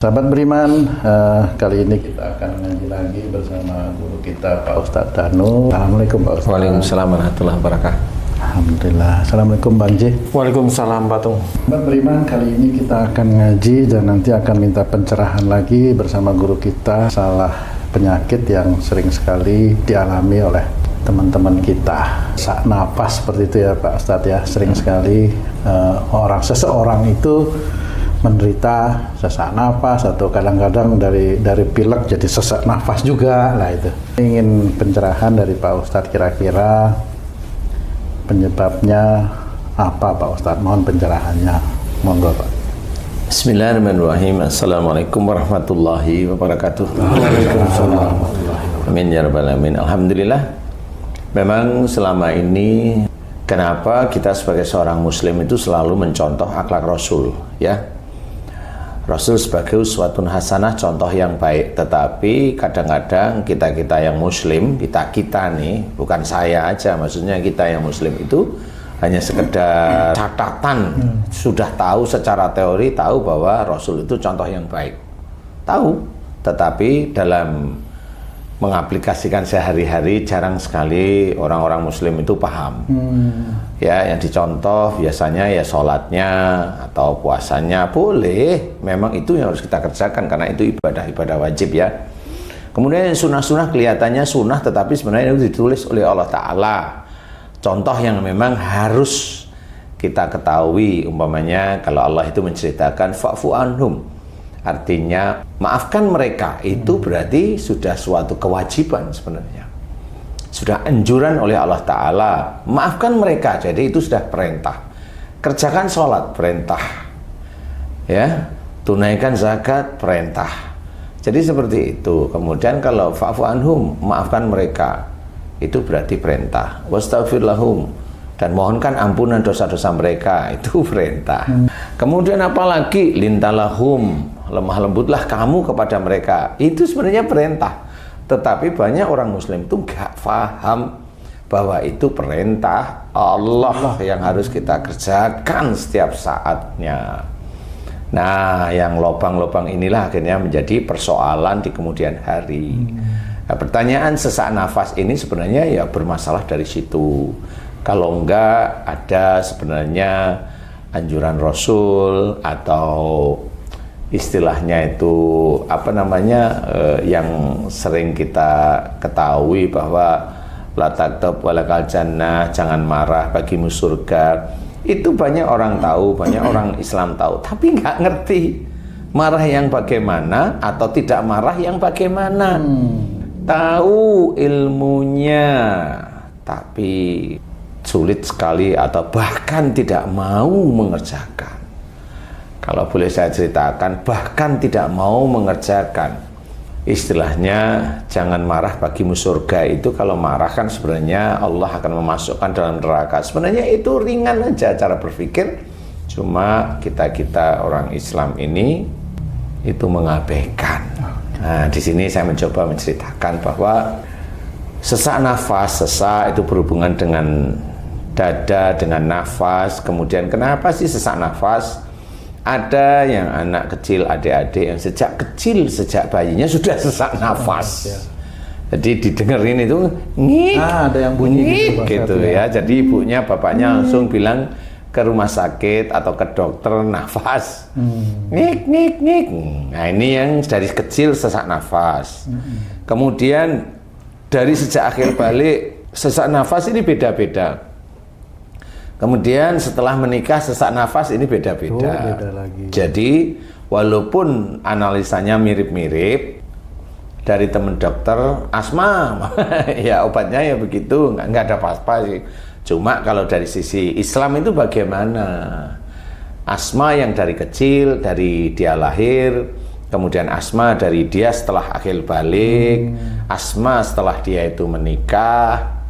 Sahabat beriman, kali ini kita akan ngaji lagi bersama guru kita Pak Ustadz Danu. Assalamualaikum Pak Ustadz. Waalaikumsalam warahmatullahi wabarakatuh. Alhamdulillah. Assalamualaikum Bang J. Waalaikumsalam Pak Tung. Sahabat beriman, kali ini kita akan ngaji dan nanti akan minta pencerahan lagi bersama guru kita masalah penyakit yang sering sekali dialami oleh teman-teman kita. Sesak nafas seperti itu ya Pak Ustadz ya. Sering sekali seseorang itu menderita sesak nafas atau kadang-kadang dari pilek jadi sesak nafas juga lah itu. Ingin pencerahan dari Pak Ustadz, kira-kira penyebabnya apa Pak Ustadz? Mohon pencerahannya, monggo Pak. Bismillahirrahmanirrahim. Assalamualaikum warahmatullahi wabarakatuh. Waalaikumsalam. Amin ya rabbal alamin. Alhamdulillah. Memang selama ini kenapa kita sebagai seorang muslim itu selalu mencontoh akhlak Rasul, ya. Rasul sebagai uswatun hasanah, contoh yang baik. Tetapi kadang-kadang kita yang muslim, kita nih, bukan saya aja, maksudnya kita yang muslim itu hanya sekedar catatan, sudah tahu secara teori, tahu bahwa Rasul itu contoh yang baik, tahu, tetapi dalam mengaplikasikan sehari-hari jarang sekali orang-orang muslim itu paham. Ya, yang dicontoh biasanya ya sholatnya atau puasanya boleh, memang itu yang harus kita kerjakan karena itu ibadah wajib ya. Kemudian yang sunnah-sunnah kelihatannya sunnah tetapi sebenarnya itu ditulis oleh Allah Ta'ala. Contoh yang memang harus kita ketahui, umpamanya kalau Allah itu menceritakan fa'fu anhum, artinya maafkan mereka, itu berarti sudah suatu kewajiban sebenarnya. Sudah anjuran oleh Allah Ta'ala, maafkan mereka, jadi itu sudah perintah. Kerjakan sholat, perintah, ya, tunaikan zakat, perintah. Jadi seperti itu. Kemudian kalau fa'fu anhum, maafkan mereka, itu berarti perintah. Wastaghfir lahum, dan mohonkan ampunan dosa-dosa mereka, itu perintah. Kemudian apalagi lintalahum, lemah lembutlah kamu kepada mereka, itu sebenarnya perintah. Tetapi banyak orang muslim itu nggak paham bahwa itu perintah Allah yang harus kita kerjakan setiap saatnya. Nah, yang lobang-lobang inilah akhirnya menjadi persoalan di kemudian hari. Nah, pertanyaan sesak nafas ini sebenarnya ya bermasalah dari situ. Kalau enggak ada sebenarnya anjuran Rasul atau istilahnya itu apa namanya yang sering kita ketahui bahwa la taktab walakal jannah, jangan marah bagimu surga. Itu banyak orang tahu, banyak orang Islam tahu, tapi nggak ngerti marah yang bagaimana atau tidak marah yang bagaimana. Tahu ilmunya tapi sulit sekali atau bahkan tidak mau mengerjakan. Kalau boleh saya ceritakan, bahkan tidak mau mengerjakan. Istilahnya jangan marah bagimu surga, itu kalau marah kan sebenarnya Allah akan memasukkan dalam neraka. Sebenarnya itu ringan aja cara berpikir, cuma kita orang Islam ini itu mengabaikan. Nah, di sini saya mencoba menceritakan bahwa sesak nafas, sesak itu berhubungan dengan dada, dengan nafas. Kemudian kenapa sih sesak nafas? Ada yang anak kecil, adik-adik yang sejak kecil, sejak bayinya sudah sesak nafas. Jadi didengerin itu ngik, ada yang bunyi gitu ya. Jadi ibunya, bapaknya langsung bilang ke rumah sakit atau ke dokter nafas. Ngik. Nah, ini yang dari kecil sesak nafas. Kemudian dari sejak akhir balik sesak nafas ini beda-beda. Kemudian setelah menikah sesak nafas ini beda-beda. Beda lagi. Jadi walaupun analisanya mirip-mirip dari teman dokter asma, ya obatnya ya begitu, nggak ada apa-apa sih. Cuma kalau dari sisi Islam itu bagaimana? Asma yang dari kecil, dari dia lahir, kemudian asma dari dia setelah akhir balik, asma setelah dia itu menikah,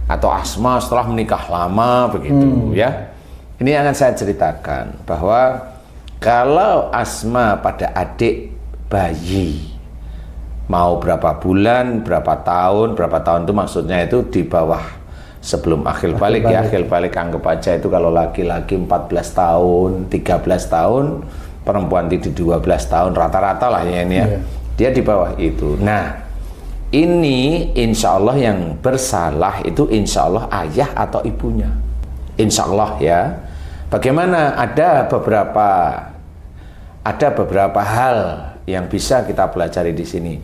atau asma setelah menikah lama begitu ya. Ini yang akan saya ceritakan bahwa kalau asma pada adik bayi mau berapa bulan, berapa tahun itu maksudnya itu di bawah sebelum akhir balik ya. Akhir balik anggap aja itu kalau laki-laki 14 tahun, 13 tahun, perempuan itu 12 tahun rata-rata lah ya ini ya. Iya. Dia di bawah itu. Nah, ini insya Allah yang bersalah itu insya Allah ayah atau ibunya. Insya Allah ya. Bagaimana? Ada beberapa hal yang bisa kita pelajari di sini.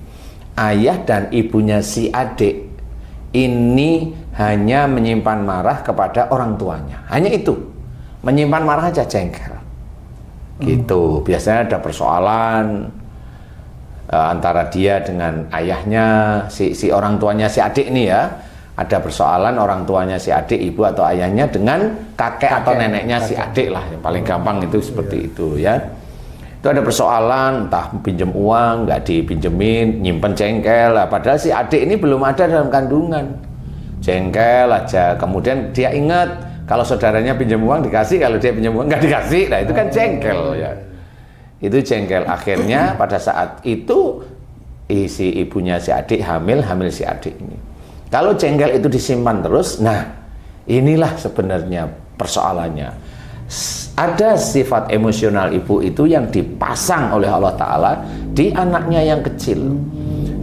Ayah dan ibunya si adik ini hanya menyimpan marah kepada orang tuanya. Hanya itu. Menyimpan marah aja, jengkel. Gitu. Biasanya ada persoalan antara dia dengan ayahnya, si orang tuanya si adik ini ya. Ada persoalan orang tuanya si adik, ibu atau ayahnya dengan kakek atau neneknya si adik lah. Yang paling gampang itu seperti itu ya. Itu ada persoalan, entah pinjam uang, nggak dipinjemin, nyimpen jengkel lah. Padahal si adik ini belum ada dalam kandungan. Jengkel aja. Kemudian dia ingat, kalau saudaranya pinjam uang dikasih, kalau dia pinjam uang nggak dikasih. Nah itu kan jengkel ya. Itu jengkel. Akhirnya pada saat itu, si ibunya si adik hamil si adik ini. Kalau jengkel itu disimpan terus, nah inilah sebenarnya persoalannya. Ada sifat emosional ibu itu yang dipasang oleh Allah Ta'ala di anaknya yang kecil.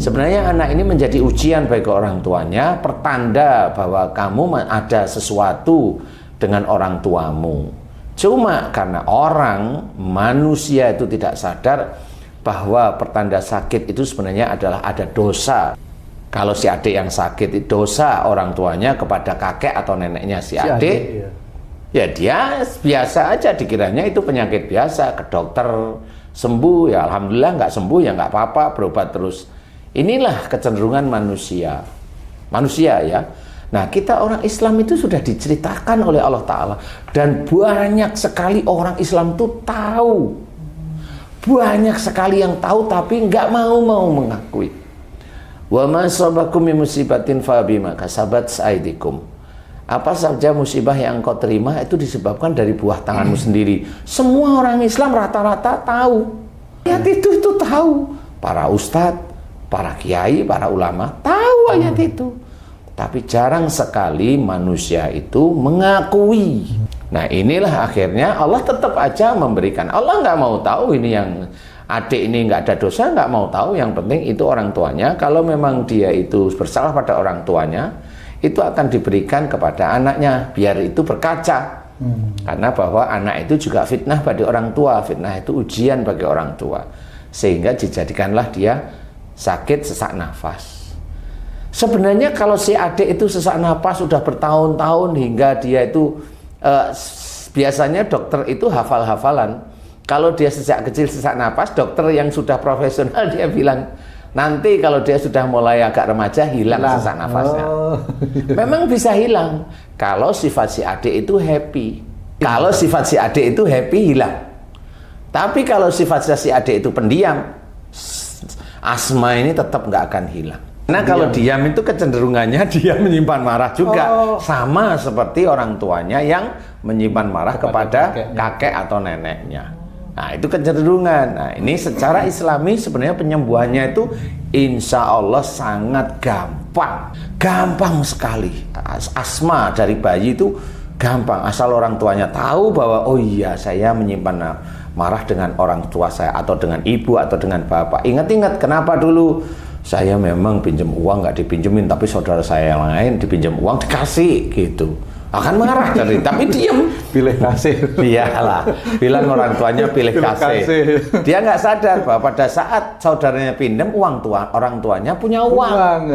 Sebenarnya anak ini menjadi ujian bagi orang tuanya, pertanda bahwa kamu ada sesuatu dengan orang tuamu. Cuma karena manusia itu tidak sadar bahwa pertanda sakit itu sebenarnya adalah ada dosa. Kalau si adik yang sakit itu dosa orang tuanya kepada kakek atau neneknya si adik, iya. Ya dia biasa aja, dikiranya itu penyakit biasa, ke dokter sembuh, ya alhamdulillah, nggak sembuh ya nggak apa-apa, berobat terus. Inilah kecenderungan manusia ya. Nah kita orang Islam itu sudah diceritakan oleh Allah Ta'ala, dan banyak sekali orang Islam itu tahu, banyak sekali yang tahu tapi nggak mau mengakui. Wa ma asabakum min musibatin fa bima kasabat aydikum. Apa saja musibah yang engkau terima itu disebabkan dari buah tanganmu sendiri. Semua orang Islam rata-rata tahu. Ayat itu tahu. Para ustadz, para kiai, para ulama tahu ayat itu. Tapi jarang sekali manusia itu mengakui. Nah inilah akhirnya Allah tetap aja memberikan. Allah nggak mau tahu ini yang adik ini nggak ada dosa, nggak mau tahu. Yang penting itu orang tuanya. Kalau memang dia itu bersalah pada orang tuanya, itu akan diberikan kepada anaknya biar itu berkaca. Karena bahwa anak itu juga fitnah bagi orang tua, fitnah itu ujian bagi orang tua, sehingga dijadikanlah dia sakit sesak nafas. Sebenarnya kalau si adik itu sesak nafas sudah bertahun-tahun hingga dia itu biasanya dokter itu hafal-hafalan. Kalau dia sejak kecil sesak nafas, dokter yang sudah profesional dia bilang nanti kalau dia sudah mulai agak remaja hilang sesak nafasnya. Memang bisa hilang kalau sifat si adik itu happy. Kalau sifat si adik itu happy hilang. Tapi kalau sifat si adik itu pendiam, asma ini tetap nggak akan hilang. Nah kalau diam itu kecenderungannya dia menyimpan marah juga, sama seperti orang tuanya yang menyimpan marah kepada kakek atau neneknya. Nah itu kecenderungan. Nah ini secara Islami sebenarnya penyembuhannya itu insya Allah sangat gampang sekali. Asma dari bayi itu gampang, asal orang tuanya tahu bahwa oh iya saya menyimpan marah dengan orang tua saya atau dengan ibu atau dengan bapak. Ingat-ingat kenapa dulu saya memang pinjam uang nggak dipinjemin, tapi saudara saya yang lain dipinjam uang dikasih gitu. Akan marah tapi diem, pilih kasih. Iyalah, bilang orang tuanya pilih kasih. Dia nggak sadar bahwa pada saat saudaranya pinjam uang orang tuanya punya uang.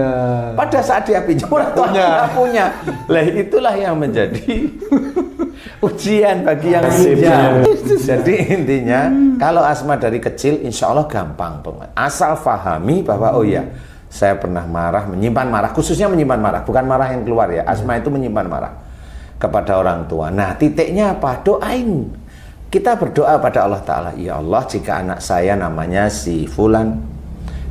Pada saat dia pinjam orang tuanya nggak punya. Lah itulah yang menjadi ujian bagi yang pinjam. Jadi intinya kalau asma dari kecil insya Allah gampang banget. Asal fahami bahwa oh ya saya pernah marah, menyimpan marah, khususnya menyimpan marah, bukan marah yang keluar ya. Asma itu menyimpan marah kepada orang tua. Nah titiknya apa? Doain. Kita berdoa pada Allah Ta'ala, ya Allah jika anak saya namanya si Fulan,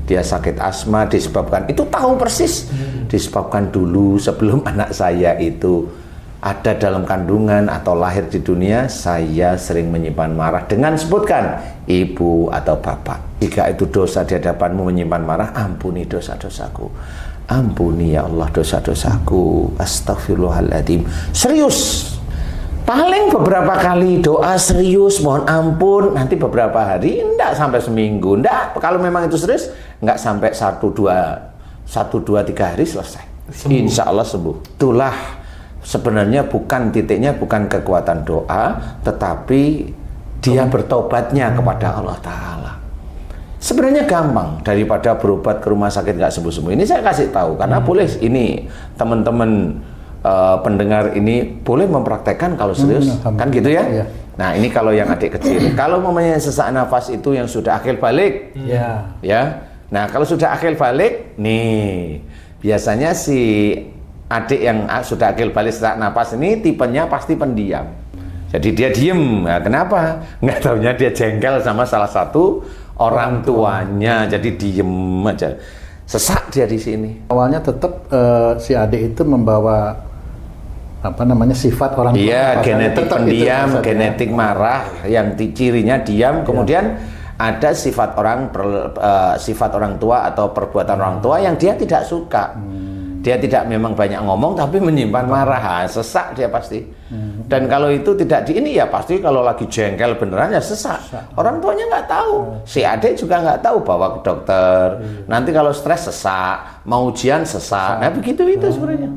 dia sakit asma disebabkan, itu tahu persis disebabkan dulu sebelum anak saya itu ada dalam kandungan atau lahir di dunia, saya sering menyimpan marah dengan sebutkan ibu atau bapak. Jika itu dosa di hadapanmu menyimpan marah, ampuni dosa-dosaku. Ampuni ya Allah dosa-dosaku, astagfirullahaladzim. Serius. Paling beberapa kali doa serius, mohon ampun, nanti beberapa hari, enggak sampai seminggu, enggak. Kalau memang itu serius, enggak sampai 1-2-3 hari selesai. Insya Allah sembuh. Itulah sebenarnya titiknya bukan kekuatan doa, tetapi dia bertobatnya kepada Allah Ta'ala. Sebenarnya gampang daripada berobat ke rumah sakit nggak sembuh-sembuh. Ini saya kasih tahu, karena boleh ini teman-teman pendengar ini boleh mempraktekkan kalau serius, kan gitu ya? Iya. Nah ini kalau yang adik kecil, kalau namanya sesak nafas itu yang sudah akil balik, ya. Nah kalau sudah akil balik, nih biasanya si adik yang sudah akil balik sesak nafas ini tipenya pasti pendiam. Jadi dia diem, nah, kenapa? Nggak taunya dia jengkel sama salah satu orang tuanya, jadi diem aja. Sesak dia di sini. Awalnya tetap si adik itu membawa sifat orang tua. Iya, genetik pendiam, genetik marah, yang cirinya diam. Kemudian ada sifat orang tua atau perbuatan orang tua yang dia tidak suka. Dia tidak memang banyak ngomong tapi menyimpan marah, sesak dia pasti. Dan kalau itu tidak ya pasti kalau lagi jengkel beneran ya sesak. Orang tuanya nggak tahu, si adik juga nggak tahu, bawa ke dokter. Nanti kalau stres sesak, mau ujian sesak. Nah begitu itu sebenarnya.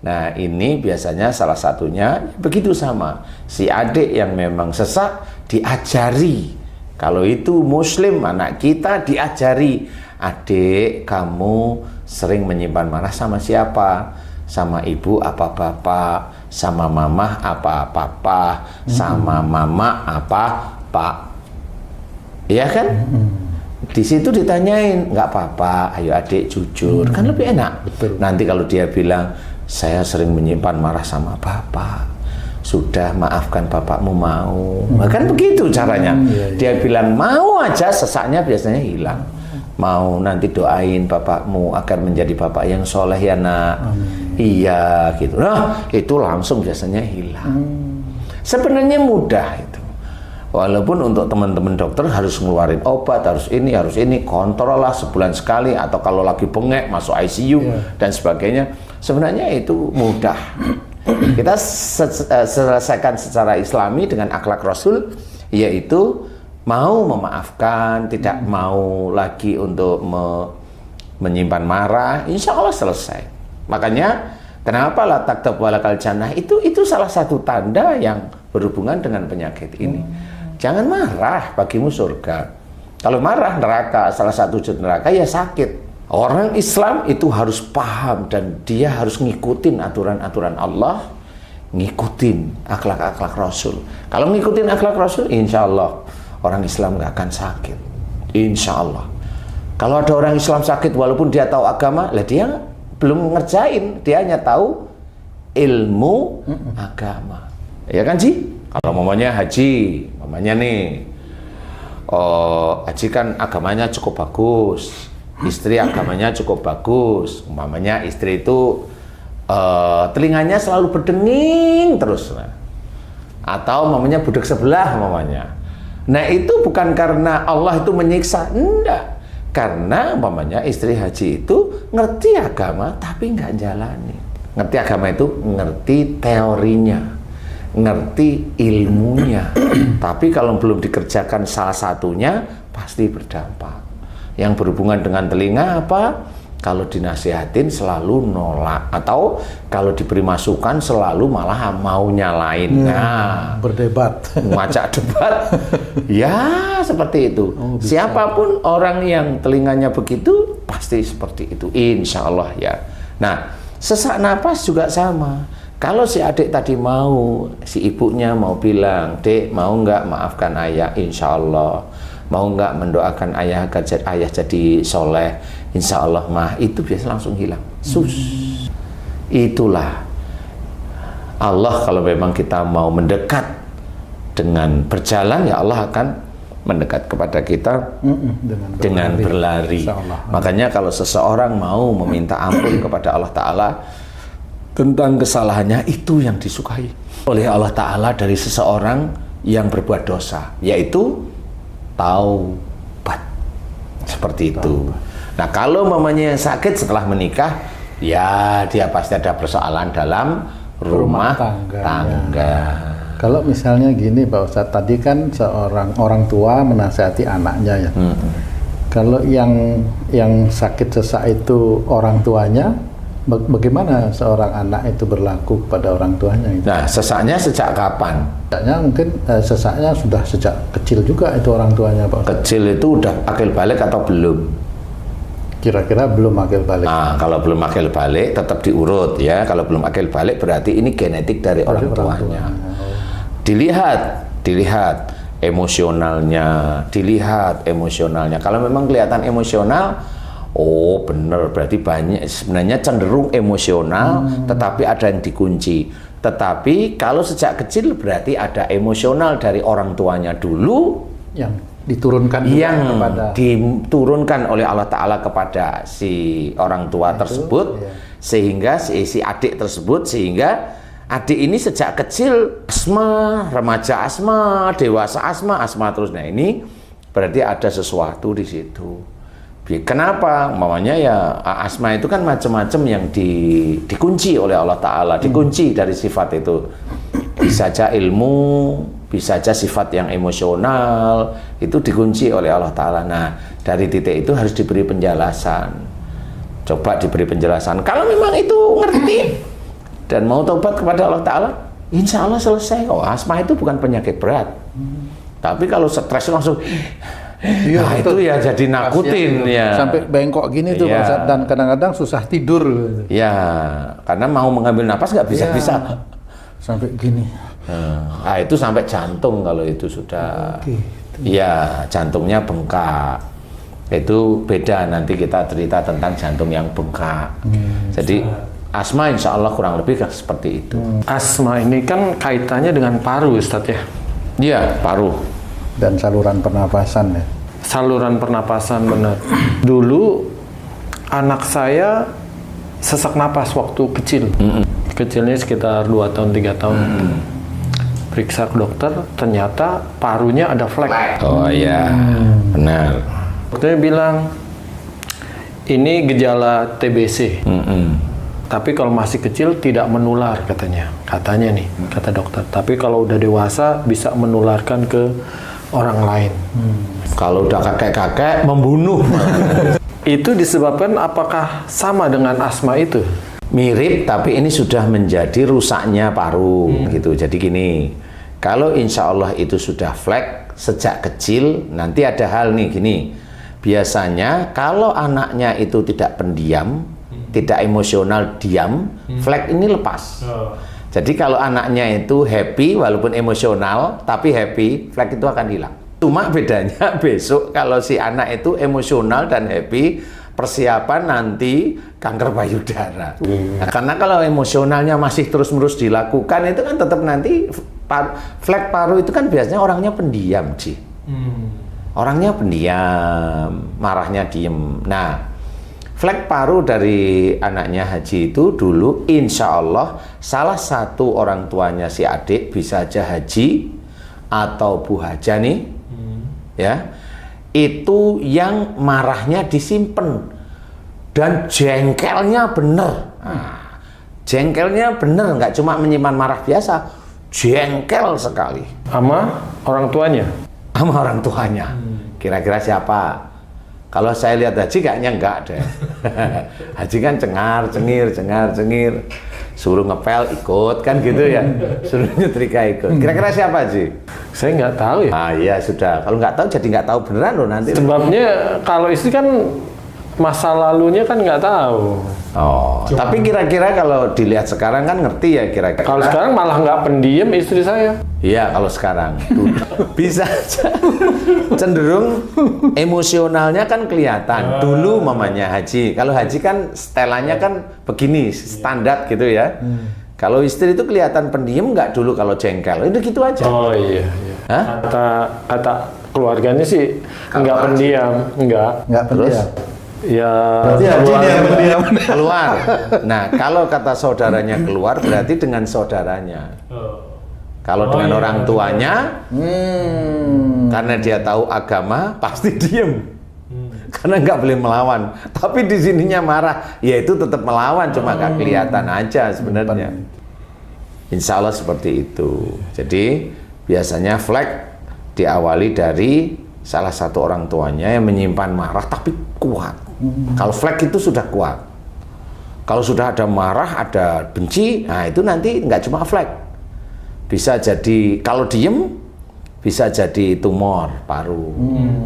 Nah ini biasanya salah satunya begitu sama. Si adik yang memang sesak diajari. Kalau itu muslim anak kita diajari. Adik, kamu sering menyimpan marah sama siapa? Sama ibu apa bapak? Sama mama apa papa? Sama mama apa pak? Iya kan? Di situ ditanyain, nggak apa-apa, ayo adik jujur, kan lebih enak. Betul. Nanti kalau dia bilang, saya sering menyimpan marah sama bapak, sudah maafkan bapakmu mau. Kan begitu caranya. Dia bilang mau aja, sesaknya biasanya hilang. Mau nanti doain bapakmu agar menjadi bapak yang soleh ya nak. Iya gitu. Nah itu langsung biasanya hilang. Sebenarnya mudah itu. Walaupun untuk teman-teman dokter harus ngeluarin obat, harus ini, kontrol lah sebulan sekali, atau kalau lagi bengek masuk ICU dan sebagainya. Sebenarnya itu mudah. Kita selesaikan secara Islami dengan akhlak Rasul, yaitu mau memaafkan, tidak mau lagi untuk menyimpan marah, insya Allah selesai. Makanya kenapa la taktab walakal jannah itu salah satu tanda yang berhubungan dengan penyakit ini. Jangan marah, bagimu surga. Kalau marah neraka, salah satu neraka ya sakit. Orang Islam itu harus paham dan dia harus ngikutin aturan-aturan Allah, ngikutin akhlak-akhlak Rasul. Kalau ngikutin akhlak Rasul, insya Allah orang Islam nggak akan sakit, insya Allah. Kalau ada orang Islam sakit walaupun dia tahu agama, lah dia belum ngerjain, dia hanya tahu ilmu agama. Ya kan Ji? Kalau mamanya haji, mamanya nih, haji kan agamanya cukup bagus, istri agamanya cukup bagus, mamanya istri itu telinganya selalu berdenging terus, atau mamanya budak sebelah mamanya. Nah itu bukan karena Allah itu menyiksa, enggak. Karena umpamanya istri haji itu ngerti agama tapi nggak jalani. Ngerti agama itu ngerti teorinya, ngerti ilmunya. Tapi kalau belum dikerjakan salah satunya pasti berdampak. Yang berhubungan dengan telinga apa? Kalau dinasihatin selalu nolak, atau kalau diberi masukan selalu malah mau nyalain. Nah, berdebat, ngajak debat. Ya, seperti itu. Siapapun orang yang telinganya begitu pasti seperti itu, insya Allah ya. Nah, sesak napas juga sama. Kalau si adik tadi mau, si ibunya mau bilang, "Dek, mau nggak maafkan ayah?" Insya Allah. Mau nggak mendoakan ayah agar ayah jadi soleh? Insya Allah mah, itu biasa langsung hilang. Itulah Allah, kalau memang kita mau mendekat dengan berjalan, ya Allah akan mendekat kepada kita dengan berlari. Makanya kalau seseorang mau meminta ampun kepada Allah Ta'ala tentang kesalahannya, itu yang disukai oleh Allah Ta'ala dari seseorang yang berbuat dosa, yaitu taubat. Seperti itu. Nah kalau mamanya yang sakit setelah menikah, ya dia pasti ada persoalan dalam rumah tangganya. tangga. Kalau misalnya gini Pak Ustadz, tadi kan seorang orang tua menasihati anaknya ya. Kalau yang sakit sesak itu orang tuanya, bagaimana seorang anak itu berlaku kepada orang tuanya? Gitu? Nah, sesaknya sejak kapan? Sesaknya mungkin sesaknya sudah sejak kecil juga itu orang tuanya Pak Ustadz. Kecil itu udah akil balik atau belum? Kira-kira belum akil balik. Nah, kalau belum akil balik tetap diurut ya. Kalau belum akil balik berarti ini genetik dari orang tuanya. Dilihat emosionalnya. Kalau memang kelihatan emosional, oh bener, berarti banyak sebenarnya cenderung emosional, tetapi ada yang dikunci. Tetapi kalau sejak kecil berarti ada emosional dari orang tuanya dulu yang diturunkan diturunkan oleh Allah Ta'ala kepada si orang tua tersebut, sehingga si adik tersebut, sehingga adik ini sejak kecil asma, remaja asma, dewasa asma terus. Nah ini berarti ada sesuatu di situ. Kenapa? Mamanya ya asma itu kan macam-macam yang dikunci oleh Allah Ta'ala, dikunci dari sifat itu. Bisa saja ilmu, bisa saja sifat yang emosional, itu dikunci oleh Allah Ta'ala. Nah dari titik itu harus diberi penjelasan. Coba diberi penjelasan. Kalau memang itu ngerti dan mau tobat kepada Allah Ta'ala, insya Allah selesai. Oh, asma itu bukan penyakit berat. Tapi kalau stres langsung, nah itu ya jadi nakutin ya. Sampai bengkok gini tuh Pak Ustadz, dan kadang-kadang susah tidur. Ya, karena mau mengambil napas nggak bisa-bisa. Sampai gini. Nah, itu sampai jantung kalau itu sudah. Ya, jantungnya bengkak. Itu beda, nanti kita cerita tentang jantung yang bengkak. Jadi asma insya Allah kurang lebih seperti itu. Asma ini kan kaitannya dengan paru Ustadz ya? Iya, paru. Dan saluran pernapasan ya. Saluran pernapasan, benar. Dulu anak saya sesak napas waktu kecil. Kecilnya sekitar 2 tahun, 3 tahun. Periksa ke dokter, ternyata parunya ada flek. Oh iya, benar. Dokternya bilang, ini gejala TBC. Tapi kalau masih kecil tidak menular katanya. Katanya nih, kata dokter. Tapi kalau udah dewasa bisa menularkan ke orang lain. Kalau udah kakek-kakek membunuh. Itu disebabkan apakah sama dengan asma itu? Mirip, tapi ini sudah menjadi rusaknya paru gitu. Jadi gini, kalau insya Allah itu sudah flek sejak kecil, nanti ada hal nih gini. Biasanya kalau anaknya itu tidak pendiam, tidak emosional, diam, flek ini lepas. Jadi kalau anaknya itu happy walaupun emosional tapi happy, flek itu akan hilang. Cuma bedanya besok kalau si anak itu emosional dan happy, persiapan nanti kanker payudara. Nah, karena kalau emosionalnya masih terus-menerus dilakukan itu kan tetap nanti flek paru itu kan biasanya orangnya pendiam, Ji. Orangnya pendiam, marahnya diem. Nah, flek paru dari anaknya Haji itu dulu insya Allah salah satu orang tuanya si adik bisa aja Haji atau Bu Haja nih, ya, itu yang marahnya disimpan dan jengkelnya bener. Nah, jengkelnya bener, nggak cuma menyimpan marah biasa, jengkel sekali. Sama orang tuanya? Sama orang tuanya. Kira-kira siapa? Kalau saya lihat Haji kayaknya enggak deh. Haji kan cengar-cengir, suruh ngepel ikut kan gitu ya, suruh nyetrika ikut. Kira-kira siapa Haji? Saya nggak tahu ya. Ah iya sudah, kalau nggak tahu jadi nggak tahu beneran loh nanti. Sebabnya kalau istri kan masa lalunya kan nggak tahu. Oh, tapi kira-kira kalau dilihat sekarang kan ngerti ya kira-kira. Kalau sekarang malah nggak pendiam istri saya. Iya, kalau sekarang bisa aja. Cenderung emosionalnya kan kelihatan. Dulu mamanya Haji. Kalau Haji kan setelannya kan begini, standar gitu ya. Kalau istri itu kelihatan pendiam nggak dulu kalau jengkel. Itu gitu aja. Oh iya. Hah? Kata keluarganya sih nggak pendiam, nggak. Nggak pendiam. Ya. Berarti Haji yang pendiam. Keluar. Nah, kalau kata saudaranya keluar berarti dengan saudaranya. Kalau dengan orang tuanya, karena dia tahu agama, pasti diem. Karena nggak boleh melawan. Tapi di sininya marah, ya itu tetap melawan, cuma nggak kelihatan aja sebenarnya. Insya Allah seperti itu. Jadi biasanya flek diawali dari salah satu orang tuanya yang menyimpan marah tapi kuat. Kalau flek itu sudah kuat. Kalau sudah ada marah, ada benci, nah itu nanti nggak cuma flek. Bisa jadi, kalau diem, bisa jadi tumor paru.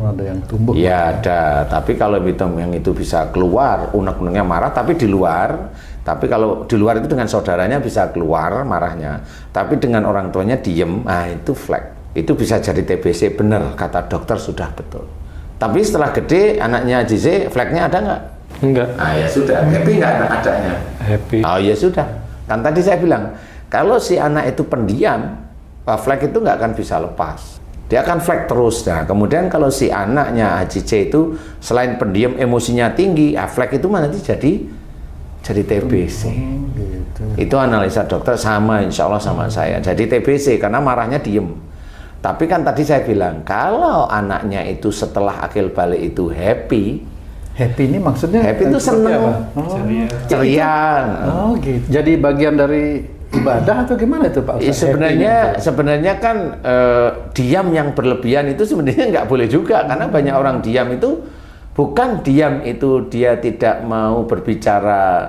Ada yang tumbuh. Ya ada, tapi kalau yang itu bisa keluar, unek-uneknya marah, tapi di luar. Tapi kalau di luar itu dengan saudaranya bisa keluar marahnya. Tapi dengan orang tuanya diem, nah itu flek. Itu bisa jadi TBC, bener, kata dokter sudah betul. Tapi setelah gede, anaknya JC, fleknya ada nggak? Enggak. Ah ya sudah, happy nggak adanya? Happy. Oh ya sudah, kan tadi saya bilang, kalau si anak itu pendiam, flek itu nggak akan bisa lepas. Dia akan flek terus. Nah, kemudian kalau si anaknya HJC itu selain pendiam, emosinya tinggi, flek itu nanti jadi TBC. Gitu. Itu analisa dokter sama, insya Allah sama saya. Jadi TBC karena marahnya diem. Tapi kan tadi saya bilang, kalau anaknya itu setelah akil balik itu happy. Happy ini maksudnya? Happy itu seneng, ceria. Oh gitu. Jadi bagian dari ibadah atau gimana itu Pak Ustaz? Sebenarnya kan diam yang berlebihan itu sebenarnya nggak boleh juga, karena banyak orang diam itu bukan diam itu dia tidak mau berbicara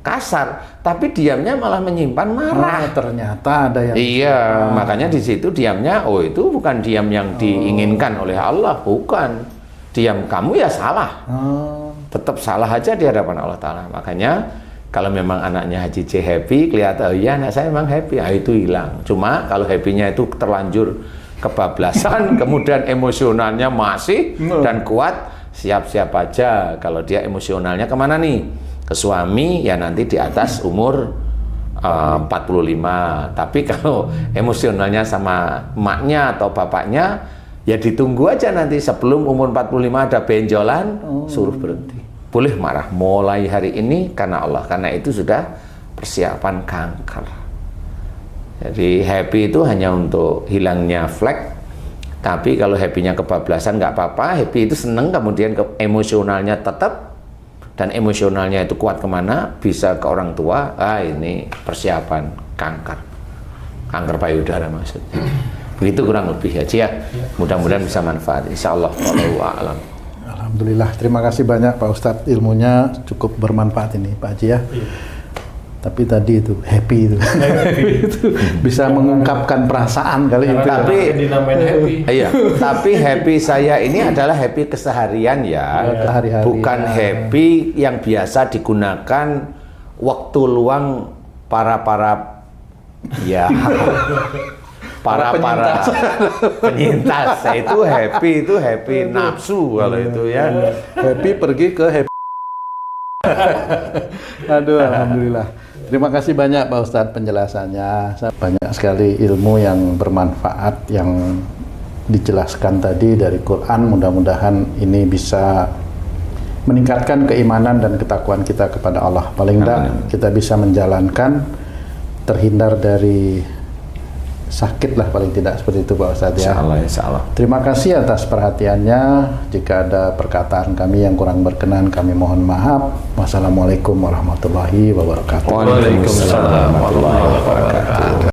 kasar, tapi diamnya malah menyimpan marah. Oh, ternyata ada yang iya, makanya di situ diamnya, oh itu bukan diam yang diinginkan oleh Allah, bukan. Diam kamu ya salah. Tetap salah aja di hadapan Allah Ta'ala. Makanya kalau memang anaknya Haji C happy, kelihatan, oh iya anak saya memang happy, itu hilang. Cuma kalau happy-nya itu terlanjur kebablasan, kemudian emosionalnya masih dan kuat, siap-siap aja kalau dia emosionalnya kemana nih? Ke suami, ya nanti di atas umur 45. Tapi kalau emosionalnya sama emaknya atau bapaknya, ya ditunggu aja nanti sebelum umur 45 ada benjolan, suruh berhenti. Boleh marah mulai hari ini karena Allah, karena itu sudah persiapan kanker. Jadi happy itu hanya untuk hilangnya flek. Tapi kalau happy-nya kebablasan nggak apa-apa, happy itu seneng, kemudian emosionalnya tetap, dan emosionalnya itu kuat kemana? Bisa ke orang tua. Ini persiapan kanker payudara maksudnya. Begitu kurang lebih ya. Mudah-mudahan bisa manfaat. Insya Allah. Wallahu a'lam. Alhamdulillah. Terima kasih banyak Pak Ustadz. Ilmunya cukup bermanfaat ini Pak Haji ya. Tapi tadi itu happy itu. Itu bisa mengungkapkan perasaan kali itu. Tapi dinamain happy. Iya. Tapi happy saya ini adalah happy keseharian ya. Sehari-hari. Bukan happy yang biasa digunakan waktu luang para ya. para penyintas itu happy nafsu kalau itu ya. Happy pergi ke happy. Aduh, alhamdulillah. Terima kasih banyak Pak Ustadz penjelasannya. Banyak sekali ilmu yang bermanfaat yang dijelaskan tadi dari Quran. Mudah-mudahan ini bisa meningkatkan keimanan dan ketakwaan kita kepada Allah. Paling tidak kita bisa menjalankan, terhindar dari sakit lah paling tidak, seperti itu Pak Ustadz ya. Insya Allah. Terima kasih atas perhatiannya. Jika ada perkataan kami yang kurang berkenan, kami mohon maaf. Wassalamualaikum warahmatullahi wabarakatuh. Waalaikumsalam warahmatullahi wabarakatuh.